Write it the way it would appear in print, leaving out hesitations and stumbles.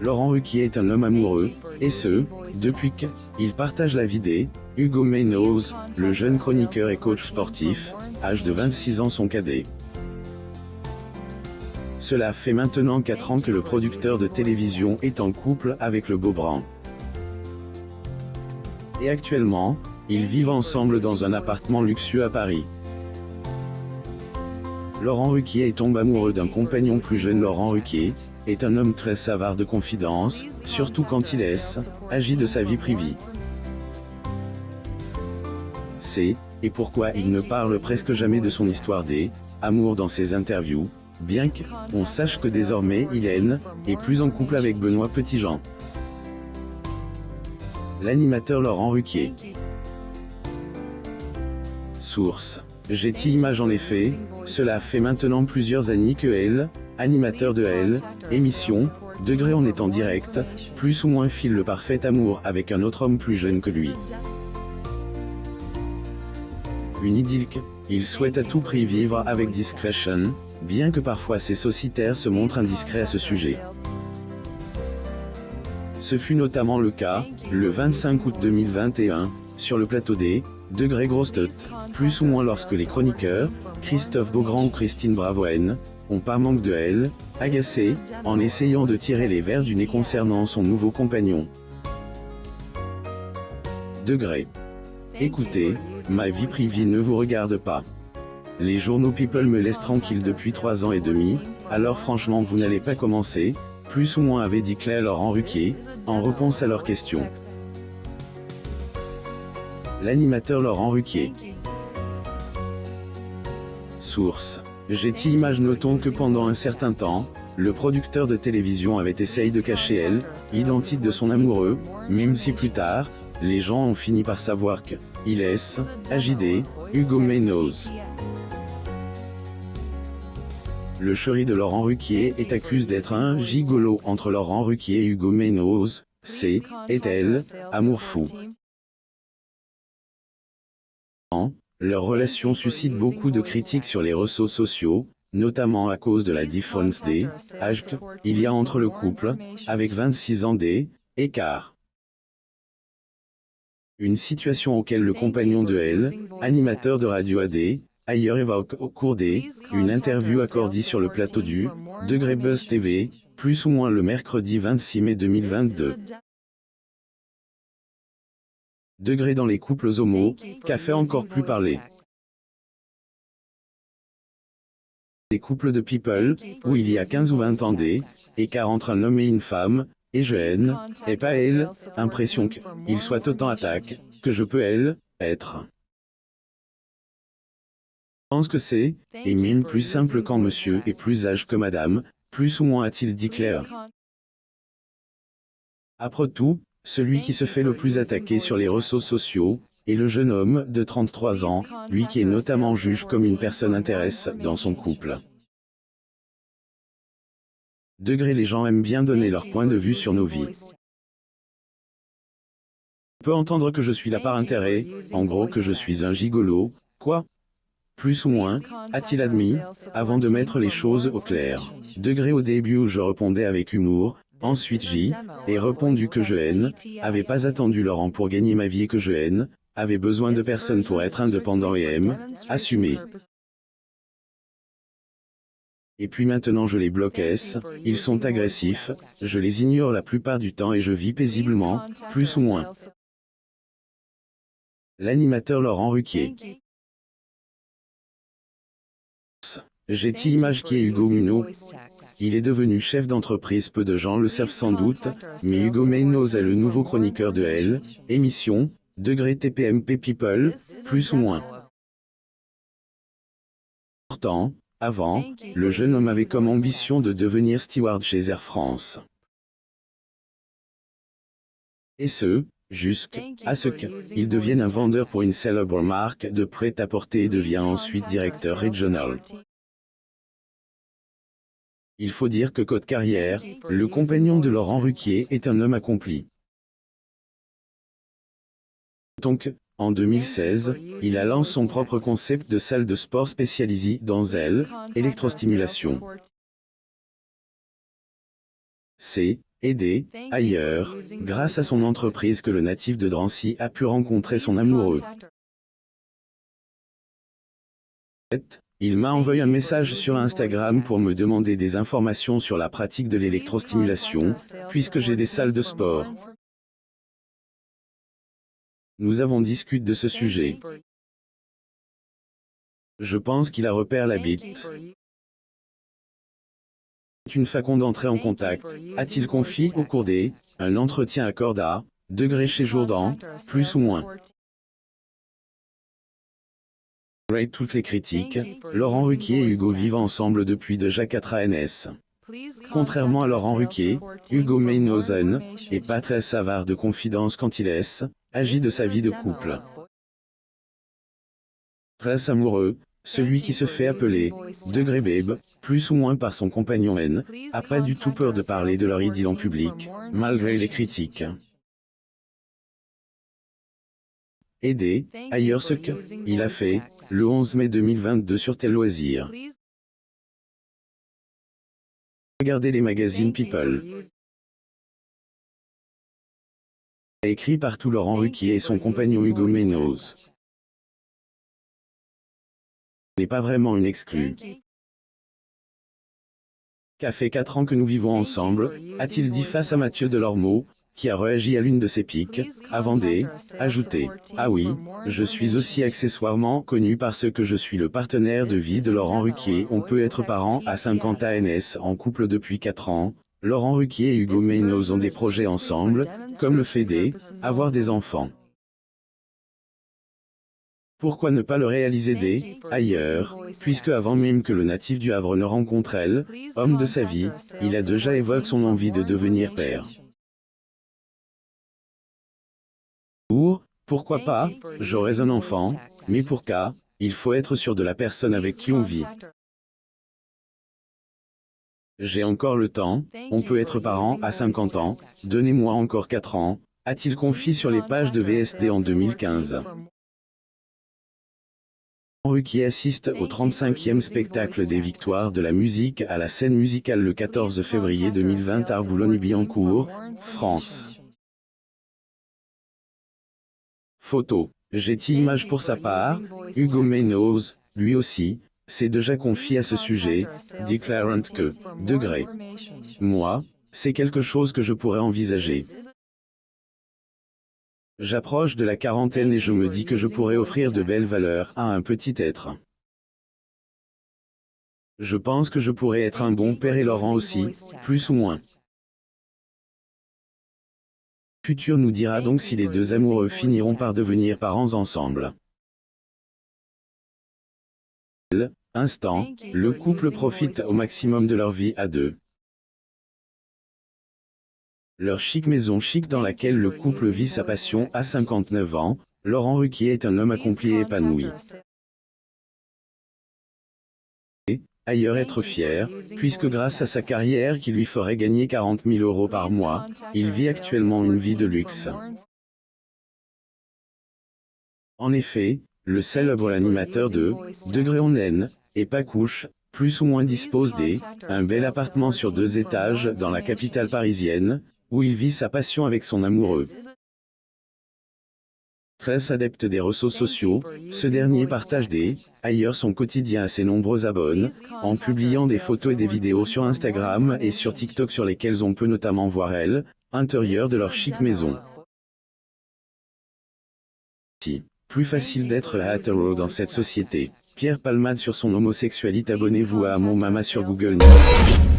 Laurent Ruquier est un homme amoureux, et ce, depuis qu'il partage la vie d', Hugo Meadows, le jeune chroniqueur et coach sportif, âge de 26 ans son cadet. Cela fait maintenant 4 ans que le producteur de télévision est en couple avec le Beaubrand. Et actuellement, ils vivent ensemble dans un appartement luxueux à Paris. Laurent Ruquier tombe amoureux d'un compagnon plus jeune. Laurent Ruquier est un homme très avare de confidences, surtout quand il agit de sa vie privée. C'est, et pourquoi il ne parle presque jamais de son histoire d'amour dans ses interviews, bien qu'on sache que désormais il est plus en couple avec Benoît Petitjean. L'animateur Laurent Ruquier. Source: Getty Images. En effet, cela fait maintenant plusieurs années que animateur de émission, Degré en est en direct, plus ou moins file le parfait amour avec un autre homme plus jeune que lui. Une idylle qu'il souhaite à tout prix vivre avec discrétion, bien que parfois ses sociétaires se montrent indiscrets à ce sujet. Ce fut notamment le cas, le 25 août 2021, sur le plateau des Degré Grosses Têtes, plus ou moins lorsque les chroniqueurs, Christophe Beaugrand ou Christine Bravo-N, ont par manque de agacé, en essayant de tirer les vers du nez concernant son nouveau compagnon. Degré. Écoutez, ma vie privée ne vous regarde pas. Les journaux People me laissent tranquille depuis 3 ans et demi, alors franchement vous n'allez pas commencer, plus ou moins avait dit Laurent Ruquier, en réponse à leurs questions. L'animateur Laurent Ruquier. Source: Getty Images. Notons que pendant un certain temps, le producteur de télévision avait essayé de cacher l'identité de son amoureux, même si plus tard, les gens ont fini par savoir qu'il agit d', Hugo Meadows. Le chéri de Laurent Ruquier est accusé d'être un gigolo. Entre Laurent Ruquier et Hugo Meadows, amour fou. Leur relation suscite beaucoup de critiques sur les réseaux sociaux, notamment à cause de la différence d'âge qu'il y a entre le couple, avec 26 ans d'écart. Une situation auquel le compagnon de animateur de radio ailleurs évoque au cours d'une interview accordée sur le plateau du Degré Buzz TV, plus ou moins le mercredi 26 mai 2022. Degré dans les couples homo, qu'a fait encore plus parler. Des couples de People, où il y a 15 ou 20 ans d'écart entre un homme et une femme, et je et pas impression qu'il soit autant attaque, que je peux être. Je pense que c'est, et même plus simple quand monsieur est plus âgé que madame, plus ou moins a-t-il dit Claire. Après tout, celui qui se fait le plus attaquer sur les réseaux sociaux, est le jeune homme de 33 ans, lui qui est notamment jugé comme une personne intéressante dans son couple. Degré. Les gens aiment bien donner leur point de vue sur nos vies. On peut entendre que je suis là par intérêt, en gros que je suis un gigolo, quoi. Plus ou moins, a-t-il admis, avant de mettre les choses au clair. Degré. Au début où je répondais avec humour, ensuite j'ai répondu que je n'avais pas attendu Laurent pour gagner ma vie et que je avait besoin de personne pour être indépendant et assumer. Et puis maintenant je les bloque, ils sont agressifs, je les ignore la plupart du temps et je vis paisiblement, plus ou moins. L'animateur Laurent Ruquier. Getty Images. Qui est Hugo Meadows? Il est devenu chef d'entreprise, peu de gens le savent sans doute, mais Hugo Meadows est le nouveau chroniqueur de émission, Degré TPMP People, plus ou moins. Pourtant, avant, le jeune homme avait comme ambition de devenir steward chez Air France. Et ce, jusqu'à ce qu'il devienne un vendeur pour une célèbre marque de prêt-à-porter et devient ensuite directeur régional. Il faut dire que côté carrière, le compagnon de Laurent Ruquier est un homme accompli. Donc, en 2016, il a lancé son propre concept de salle de sport spécialisée dans l'électrostimulation. C'est Aider, ailleurs, grâce à son entreprise que le natif de Drancy a pu rencontrer son amoureux. Il m'a envoyé un message sur Instagram pour me demander des informations sur la pratique de l'électrostimulation, puisque j'ai des salles de sport. Nous avons discuté de ce sujet. Je pense qu'il a repère la bite. Une façon d'entrer en contact, a-t-il confié au cours un entretien à Corda, degré chez Jourdan, plus ou moins. Toutes les critiques, Laurent Ruquier et Hugo vivent ensemble depuis déjà 4 ans. Contrairement à Laurent Ruquier, Hugo Meynhausen est pas très savard de confidence quand il agit de sa vie de couple. Très amoureux, celui qui se fait appeler degré babe, plus ou moins par son compagnon N, a pas du tout peur de parler de leur idylle en public, malgré les critiques. Aider, ailleurs ce qu'il a fait, le 11 mai 2022 sur Tel Loisir. Regardez les magazines People. Écrit par tout Laurent Ruquier et son compagnon Hugo Meynhausen. N'est pas vraiment une exclue. Qu'a fait 4 ans que nous vivons ensemble, a-t-il dit face à Mathieu Delormeau, qui a réagi à l'une de ses piques, avant d'ajouter « Ah oui, je suis aussi accessoirement connu parce que je suis le partenaire de vie de Laurent Ruquier. On peut être parent à 50 ans en couple depuis 4 ans. Laurent Ruquier et Hugo Meynhausen ont des projets ensemble, comme le fait avoir des enfants. Pourquoi ne pas le réaliser ailleurs, puisque avant même que le natif du Havre ne rencontre homme de sa vie, il a déjà évoqué son envie de devenir père. Pourquoi pas, j'aurais un enfant, mais pour ça, il faut être sûr de la personne avec qui on vit. J'ai encore le temps, on peut être parent à 50 ans, donnez-moi encore 4 ans, a-t-il confié sur les pages de VSD en 2015. Ruquier assiste au 35e spectacle des Victoires de la musique à la scène musicale le 14 février 2020 à Boulogne-Billancourt, France. Photo. J'ai-t-il image pour sa part, Hugo Meynhausen, lui aussi, s'est déjà confié à ce sujet, déclarant que, degré. Moi, c'est quelque chose que je pourrais envisager. J'approche de la quarantaine et je me dis que je pourrais offrir de belles valeurs à un petit être. Je pense que je pourrais être un bon père et Laurent aussi, plus ou moins. Le futur nous dira donc si les deux amoureux finiront par devenir parents ensemble. Instant, le couple profite au maximum de leur vie à deux. Leur chic maison chic dans laquelle le couple vit sa passion à 59 ans, Laurent Ruquier est un homme accompli et épanoui. Ailleurs être fier, puisque grâce à sa carrière qui lui ferait gagner 40 000 € par mois, il vit actuellement une vie de luxe. En effet, le célèbre animateur de Degré en N, et Pacouche, plus ou moins dispose un bel appartement sur 2 étages dans la capitale parisienne, où il vit sa passion avec son amoureux. Très adepte des réseaux sociaux, ce dernier partage ailleurs son quotidien à ses nombreux abonnés, en publiant des photos et des vidéos sur Instagram et sur TikTok sur lesquelles on peut notamment voir intérieur de leur chic maison. Plus facile d'être hétéro dans cette société. Pierre Palmade sur son homosexualité. Abonnez-vous à Mon Mama sur Google News.